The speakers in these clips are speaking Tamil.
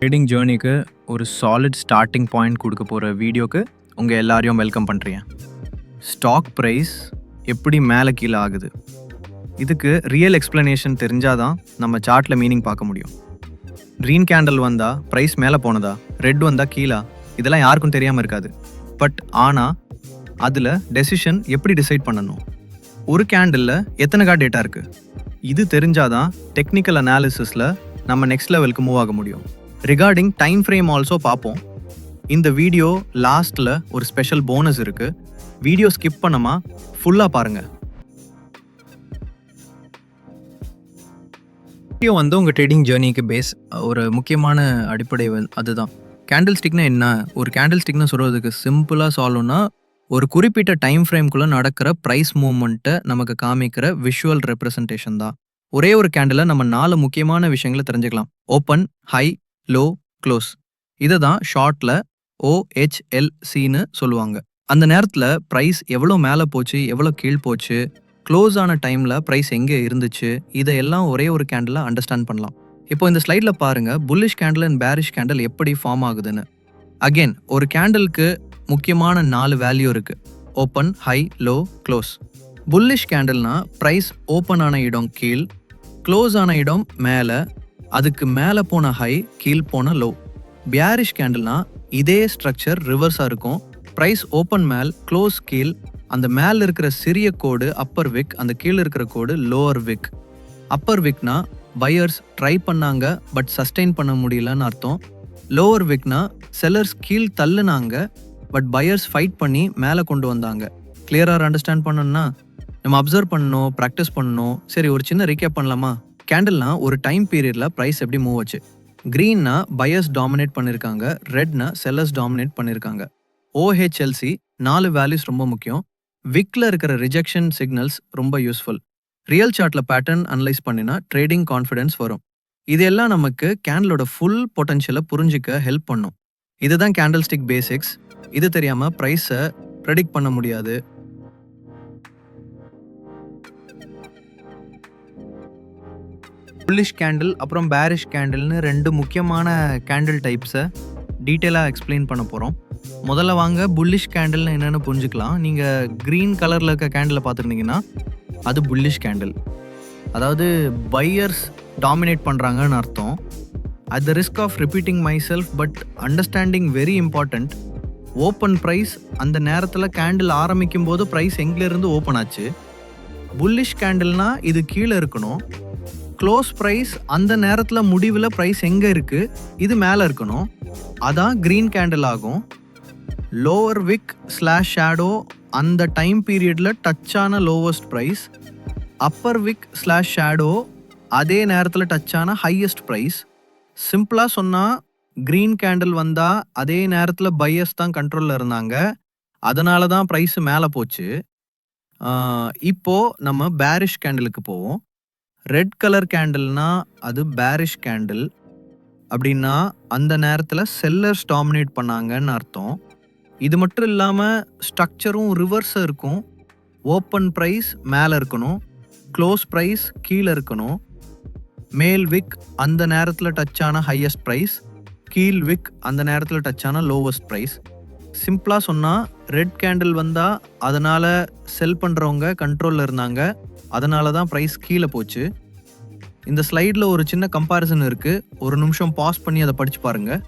ட்ரேடிங் ஜேர்னிக்கு ஒரு சாலிட் ஸ்டார்டிங் பாயிண்ட் கொடுக்க போகிற வீடியோக்கு உங்கள் எல்லாரையும் வெல்கம் பண்ணுறேன். ஸ்டாக் ப்ரைஸ் எப்படி மேலே கீழே ஆகுது, இதுக்கு ரியல் எக்ஸ்ப்ளனேஷன் தெரிஞ்சால் தான் நம்ம சார்ட்டில் மீனிங் பார்க்க முடியும். க்ரீன் கேண்டில் வந்தால் ப்ரைஸ் மேலே போனதா, ரெட் வந்தால் கீழே, இதெல்லாம் யாருக்கும் தெரியாமல் இருக்காது. பட் ஆனால் அதில் டெசிஷன் எப்படி டிசைட் பண்ணணும், ஒரு கேண்டிலில் எத்தனை டேட்டா இருக்குது, இது தெரிஞ்சாதான் டெக்னிக்கல் அனாலிசிஸில் நம்ம நெக்ஸ்ட் லெவலுக்கு மூவ் ஆக முடியும். ரிகார்டிங் டைம் ஃப்ரேம் ஆல்சோ பார்ப்போம். இந்த வீடியோ லாஸ்ட்டில் ஒரு ஸ்பெஷல் போனஸ் இருக்குது, வீடியோ ஸ்கிப் பண்ணாமல் ஃபுல்லாக பாருங்கள். வீடியோ உங்கள் ட்ரேடிங் ஜேர்னிக்கு பேஸ் ஒரு முக்கியமான அடிப்படை அதுதான். கேண்டில் ஸ்டிக்னா என்ன, ஒரு கேண்டில் ஸ்டிக்னு சொல்கிறதுக்கு சிம்பிளாக சொல்லணும்னா ஒரு குறிப்பிட்ட டைம் ஃப்ரேம்குள்ளே நடக்கிற ப்ரைஸ் மூவ்மெண்ட்டை நமக்கு காமிக்கிற விஷுவல் ரெப்ரசன்டேஷன் தான். ஒரே ஒரு கேண்டில் நம்ம 4 முக்கியமான விஷயங்களை தெரிஞ்சுக்கலாம். Open, high, low, close. இதை தான் ஷார்ட்டில் OHLCன்னு சொல்லுவாங்க. அந்த நேரத்தில் ப்ரைஸ் எவ்வளோ மேலே போச்சு, எவ்வளோ கீழ் போச்சு, க்ளோஸ் ஆன டைமில் ப்ரைஸ் எங்கே இருந்துச்சு, இதையெல்லாம் ஒரே ஒரு கேண்டில் அண்டர்ஸ்டாண்ட் பண்ணலாம். இப்போ இந்த ஸ்லைடில் பாருங்கள், bullish candle and bearish candle எப்படி ஃபார்ம் ஆகுதுன்னு. அகெயின் ஒரு கேண்டிலுக்கு முக்கியமான 4 வேல்யூ இருக்குது. Open, high, low, close. Bullish கேண்டில்னா ப்ரைஸ் ஓப்பன் ஆன இடம் கீழ், க்ளோஸ் ஆன இடம் மேலே, அதுக்கு மேலே போன ஹை, கீழ் போன லோ. பியாரிஷ் கேண்டில்னா இதே ஸ்ட்ரக்சர் ரிவர்ஸாக இருக்கும். ப்ரைஸ் ஓப்பன் மேல், க்ளோஸ் கீழ், அந்த மேலே இருக்கிற சிறிய கோடு அப்பர் விக், அந்த கீழே இருக்கிற கோடு லோவர் விக். அப்பர் விக்னா பையர்ஸ் ட்ரை பண்ணாங்க பட் சஸ்டெயின் பண்ண முடியலன்னு அர்த்தம். லோவர் விக்னா செல்லர்ஸ் கீழ் தள்ளுனாங்க பட் பையர்ஸ் ஃபைட் பண்ணி மேலே கொண்டு வந்தாங்க. கிளியராக அண்டர்ஸ்டாண்ட் பண்ணணும்னா நம்ம அப்சர்வ் பண்ணணும், ப்ராக்டிஸ் பண்ணணும். சரி, ஒரு சின்ன ரீகேப் பண்ணலாமா? கேண்டில்னா ஒரு டைம் பீரியடில் ப்ரைஸ் எப்படி மூவ் ஆச்சு. க்ரீன்னா பையர்ஸ் டாமினேட் பண்ணியிருக்காங்க, ரெட்னா செல்லர்ஸ் டாமினேட் பண்ணியிருக்காங்க. OHLC 4 வேல்யூஸ் ரொம்ப முக்கியம். விக்கில் இருக்கிற ரிஜெக்ஷன் சிக்னல்ஸ் ரொம்ப யூஸ்ஃபுல். ரியல் சார்ட்டில் பேட்டர்ன் அனலைஸ் பண்ணினா ட்ரேடிங் கான்ஃபிடன்ஸ் வரும். இதெல்லாம் நமக்கு கேண்டிலோட ஃபுல் பொட்டன்ஷியலை புரிஞ்சிக்க ஹெல்ப் பண்ணும். இதுதான் கேண்டில் ஸ்டிக் பேசிக்ஸ். இது தெரியாமல் ப்ரைஸை ப்ரெடிக்ட் பண்ண முடியாது. புல்லிஷ் கேண்டில் அப்புறம் பேரிஷ் கேண்டில்னு 2 முக்கியமான கேண்டில் டைப்ஸை டீட்டெயிலாக எக்ஸ்பிளைன் பண்ண போகிறோம். முதல்ல வாங்க புல்லிஷ் கேண்டில்னு என்னென்னு புரிஞ்சுக்கலாம். நீங்கள் க்ரீன் கலரில் இருக்க கேண்டிலை பார்த்துருந்தீங்கன்னா அது புல்லிஷ் கேண்டில், அதாவது பையர்ஸ் டாமினேட் பண்ணுறாங்கன்னு அர்த்தம். At the risk of repeating myself but understanding very important. Open price அந்த நேரத்தில் கேண்டில் ஆரம்பிக்கும் போது ப்ரைஸ் எங்கேருந்து ஓப்பன் ஆச்சு. புல்லிஷ் கேண்டில்னா இது கீழே இருக்கணும். க்ளோஸ் ப்ரைஸ் அந்த நேரத்தில் முடிவில் ப்ரைஸ் எங்கே இருக்குது, இது மேலே இருக்கணும். அதான் க்ரீன் கேண்டில் ஆகும். லோவர் விக் ஸ்லாஷ் ஷேடோ அந்த டைம் பீரியடில் டச்சான லோவஸ்ட் ப்ரைஸ். அப்பர் விக் ஸ்லாஷ் ஷேடோ அதே நேரத்தில் டச்சான ஹையஸ்ட் ப்ரைஸ். சிம்பிளாக சொன்னால் க்ரீன் கேண்டில் வந்தால் அதே நேரத்தில் பையர்ஸ் தான் கண்ட்ரோலில் இருந்தாங்க, அதனால தான் ப்ரைஸ் மேலே போச்சு. இப்போது நம்ம பேரிஷ் கேண்டிலுக்கு போவோம். ரெட் கலர் கேண்டில்னா அது பேரிஷ் கேண்டில். அப்படின்னா அந்த நேரத்தில் செல்லர்ஸ் டாமினேட் பண்ணாங்கன்னு அர்த்தம். இது மட்டும் இல்லாமல் ஸ்ட்ரக்சரும் ரிவர்ஸாக இருக்கும். ஓப்பன் ப்ரைஸ் மேலே இருக்கணும், க்ளோஸ் ப்ரைஸ் கீழே இருக்கணும். மேல் விக் அந்த நேரத்தில் டச்சான ஹையஸ்ட் ப்ரைஸ், கீழ் விக் அந்த நேரத்தில் டச்சான லோவஸ்ட் ப்ரைஸ். சிம்பிளாக சொன்னால் ரெட் கேண்டில் வந்தால் அதனால் செல் பண்ணுறவங்க கண்ட்ரோலில் இருந்தாங்க, அதனால தான் ப்ரைஸ் கீழே போச்சு. இந்த ஸ்லைடில் ஒரு சின்ன கம்பேரிசன் இருக்குது, ஒரு நிமிஷம் பாஸ் பண்ணி அதை படித்து பாருங்கள்.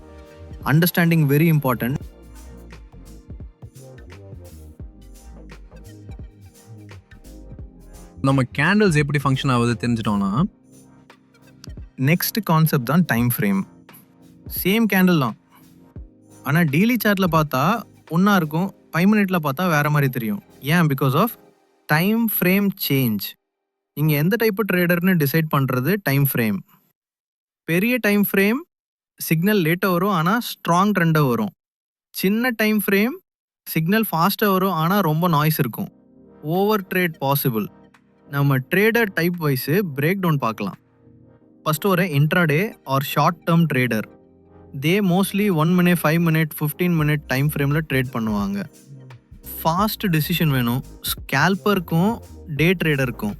Understanding very important. நம்ம கேண்டில்ஸ் எப்படி ஃபங்க்ஷன் ஆகுது தெரிஞ்சிட்டோம்னா நெக்ஸ்ட் கான்செப்ட் தான் டைம் ஃப்ரேம். சேம் கேண்டில் தான், ஆனால் டெய்லி சார்ட்டில் பார்த்தா ஒன்றா இருக்கும், 5 மினிட்ல பார்த்தா வேறு மாதிரி தெரியும். ஏன்? Because of time frame change. நீங்கள் எந்த டைப்பு ட்ரேடர்னு டிசைட் பண்ணுறது டைம் ஃப்ரேம். பெரிய டைம் ஃப்ரேம் சிக்னல் லேட்டாக வரும் ஆனால் ஸ்ட்ராங் ட்ரெண்டாக வரும். சின்ன டைம் ஃப்ரேம் சிக்னல் ஃபாஸ்ட்டாக வரும் ஆனால் ரொம்ப நாய்ஸ் இருக்கும். Over trade possible. நம்ம trader type wise break down பார்க்கலாம். ஃபஸ்ட்டு ஒரு intraday or short term trader. They mostly 1 minute, 5 minute, 15 minute time ஃப்ரேமில் ட்ரேட் பண்ணுவாங்க. ஃபாஸ்ட் டிசிஷன் வேணும் ஸ்கேல்பருக்கும் டே ட்ரேடருக்கும்.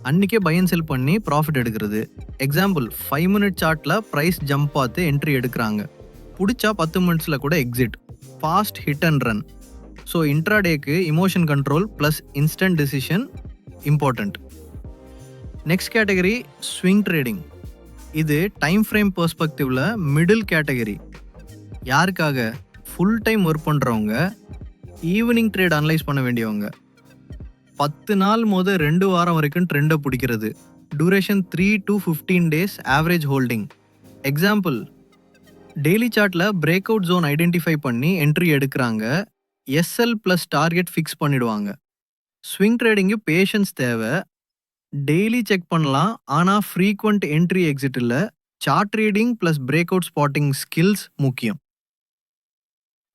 அன்றைக்கே பை அண்ட் செல் பண்ணி ப்ராஃபிட் எடுக்கிறது. எக்ஸாம்பிள் 5 மினிட் சார்ட்டில் ப்ரைஸ் ஜம்ப் பார்த்து என்ட்ரி எடுக்கிறாங்க. பிடிச்சா 10 மினிட்ஸில் கூட exit. Fast hit and run. So இன்ட்ராடேக்கு emotion control plus instant decision important. Next category swing trading. இது டைம் ஃப்ரேம் பெர்ஸ்பெக்டிவ்ல மிடில் கேட்டகரி. யாருக்காக? ஃபுல் டைம் ஒர்க் பண்ணுறவங்க, ஈவினிங் ட்ரேட் அனலைஸ் பண்ண வேண்டியவங்க. 10 நாள் 2 வாரம் வரைக்கும் ட்ரெண்டை பிடிக்கிறது. Duration 3 to 15 days average holding. Example, daily சார்ட்டில் பிரேக் அவுட் ஜோன் ஐடென்டிஃபை பண்ணி என்ட்ரி எடுக்கிறாங்க. எஸ்எல் ப்ளஸ் டார்கெட் ஃபிக்ஸ் பண்ணிடுவாங்க. ஸ்விங் ட்ரேடிங்கு பேஷன்ஸ் தேவை. டெய்லி செக் பண்ணலாம், ஆனால் ஃப்ரீக்வெண்ட் என்ட்ரி எக்ஸிட் இல்லை. Chart reading plus break out spotting skills முக்கியம்.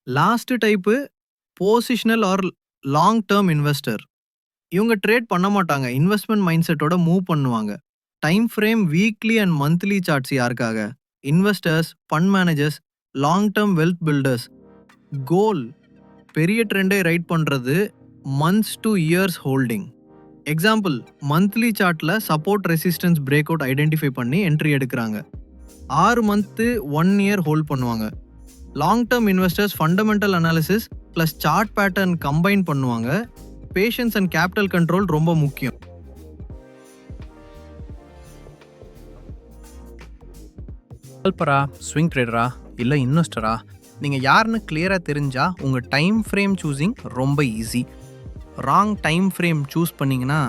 Last type positional or long term investor. இவங்க ட்ரேட் பண்ண மாட்டாங்க, இன்வெஸ்ட்மெண்ட் மைண்ட் செட்டோட மூவ் பண்ணுவாங்க. Time frame weekly and monthly charts யாருக்காக? Investors, fund managers, long term wealth builders. Goal பெரிய ட்ரெண்டை ரைட் பண்ணுறது, months to years holding. Example, monthly சார்ட்டில் support resistance break out identify பண்ணி என்ட்ரி எடுக்கிறாங்க. 6 மந்த்து 1 இயர் ஹோல்ட் பண்ணுவாங்க. Long term investors fundamental analysis plus chart pattern combine பண்ணுவாங்க. பேஷன்ஸ் அண்ட் கேபிட்டல் கண்ட்ரோல் ரொம்ப முக்கியம். ஹெல்ப்பரா, ஸ்விங் ட்ரேடரா இல்லை இன்வெஸ்டரா, நீங்கள் யாருன்னு கிளியராக தெரிஞ்சால் உங்கள் டைம் ஃப்ரேம் சூஸிங் ரொம்ப easy. Wrong time frame choose பண்ணிங்கன்னா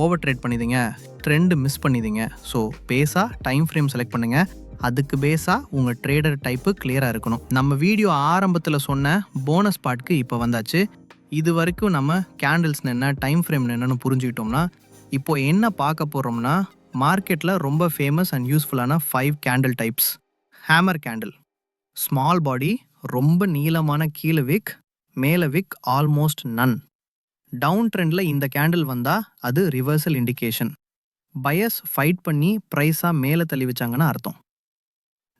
ஓவர் ட்ரேட் பண்ணிடுங்க, ட்ரெண்டு மிஸ் பண்ணிடுங்க. ஸோ பேஸாக டைம் ஃப்ரேம் செலக்ட் பண்ணுங்கள். அதுக்கு பேஸாக உங்கள் ட்ரேடர் டைப்பு கிளியராக இருக்கணும். நம்ம வீடியோ ஆரம்பத்தில் சொன்ன போனஸ் பார்ட்க்கு இப்போ வந்தாச்சு. இது வரைக்கும் நம்ம கேண்டில்ஸ்னு என்ன, டைம் ஃப்ரேம்னு என்னென்னு புரிஞ்சுக்கிட்டோம்னா, இப்போ என்ன பார்க்க போகிறோம்னா, மார்க்கெட்டில் ரொம்ப ஃபேமஸ் அண்ட் யூஸ்ஃபுல்லான 5 candle types. Hammer candle. Small பாடி, ரொம்ப நீளமான கீழே விக், மேலே விக் ஆல்மோஸ்ட் நன். டவுன் ட்ரெண்டில் இந்த கேண்டில் வந்தால் அது ரிவர்சல் இண்டிகேஷன். பயஸ் ஃபைட் பண்ணி ப்ரைஸாக மேலே தள்ளி வச்சாங்கன்னு அர்த்தம்.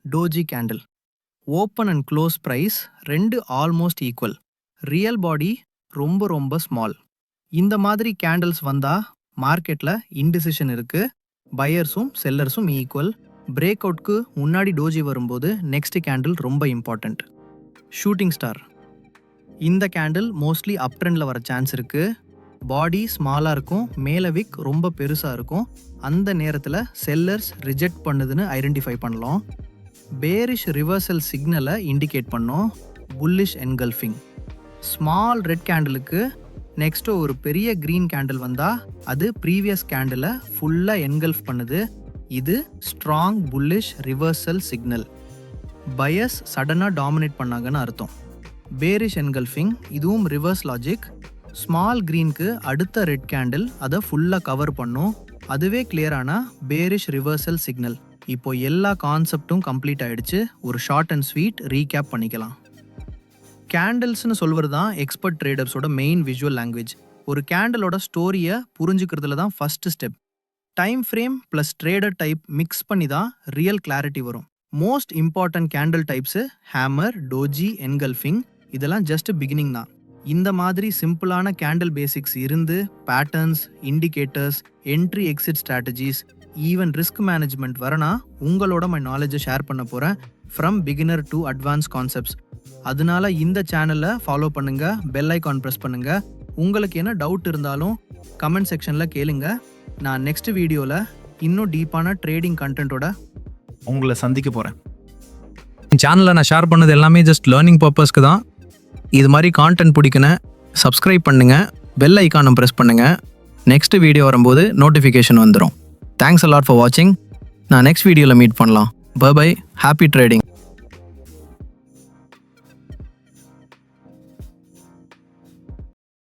Doji candle. Open and close price 2 almost equal. Real body ரொம்ப ரொம்ப ஸ்மால். இந்த மாதிரி கேண்டில்ஸ் வந்தால் மார்க்கெட்டில் இன்டிசிஷன் இருக்குது. பையர்ஸும் செல்லர்ஸும் ஈக்குவல். பிரேக் அவுட்க்கு முன்னாடி டோஜி வரும்போது நெக்ஸ்ட் கேண்டில் ரொம்ப இம்பார்ட்டண்ட். Shooting star. இந்த கேண்டில் மோஸ்ட்லி அப் ட்ரெண்டில் வர சான்ஸ் இருக்குது. பாடி ஸ்மாலாக இருக்கும், மேலே விக் ரொம்ப பெருசாக இருக்கும். அந்த நேரத்தில் செல்லர்ஸ் ரிஜெக்ட் பண்ணுதுன்னு ஐடென்டிஃபை பண்ணலாம். பேரிஷ் ரிவர்சல் சிக்னலை இண்டிகேட் பண்ணோம். Bullish engulfing. ஸ்மால் ரெட் கேண்டிலுக்கு நெக்ஸ்ட்டு ஒரு பெரிய க்ரீன் கேண்டில் வந்தால் அது ப்ரீவியஸ் கேண்டிலை ஃபுல்லாக என்கல்ஃப் பண்ணுது. இது strong bullish reversal signal. Buyers சடனாக டாமினேட் பண்ணாங்கன்னு அர்த்தம். பேரிஷ் என்கல்ஃபிங், இதுவும் ரிவர்ஸ் லாஜிக். ஸ்மால் க்ரீனுக்கு அடுத்த ரெட் கேண்டில் அதை ஃபுல்லாக கவர் பண்ணும். அதுவே கிளியரானா பேரிஷ் ரிவர்சல் சிக்னல். இப்போ எல்லா கான்செப்டும் கம்ப்ளீட் ஆகிடுச்சு. ஒரு ஷார்ட் அண்ட் ஸ்வீட் ரீகேப் பண்ணிக்கலாம். கேண்டில்ஸ்னு சொல்வது தான் எக்ஸ்பர்ட் ட்ரேடர்ஸோட மெயின் விஷுவல் லாங்குவேஜ். ஒரு கேண்டிலோட ஸ்டோரியை புரிஞ்சுக்கிறதுல தான் first step. Time frame plus trader type mix பண்ணி தான் ரியல் கிளாரிட்டி வரும். Most important candle types hammer, doji, engulfing. இதெல்லாம் ஜஸ்ட் பிகினிங் தான். இந்த மாதிரி சிம்பிளான கேண்டில் பேசிக்ஸ் இருந்து patterns, indicators, entry exit strategies, even risk management வரனா உங்களோட மை நாலேஜை ஷேர் பண்ண போகிறேன். From beginner to advance concepts. அதனால இந்த சேனலை ஃபாலோ பண்ணுங்கள், பெல் ஐக்கான் ப்ரெஸ் பண்ணுங்கள். உங்களுக்கு என்ன டவுட் இருந்தாலும் கமெண்ட் செக்ஷனில் கேளுங்க. நான் நெக்ஸ்ட் வீடியோவில் இன்னும் டீப்பான ட்ரேடிங் கண்டென்ட்டோட உங்களை சந்திக்க போகிறேன். சேனலில் நான் ஷேர் பண்ணது எல்லாமே ஜஸ்ட் லேர்னிங் பர்பஸ்க்கு தான். இது மாதிரி கான்டென்ட் பிடிக்கணும், சப்ஸ்கிரைப் பண்ணுங்கள், பெல் ஐக்கானை ப்ரெஸ் பண்ணுங்கள். நெக்ஸ்ட் வீடியோ வரும்போது நோட்டிஃபிகேஷன் வந்துடும். தேங்க்ஸ் அ லாட் ஃபார் வாட்சிங். நான் நெக்ஸ்ட் வீடியோவில் மீட் பண்ணலாம். Bye bye. Happy trading.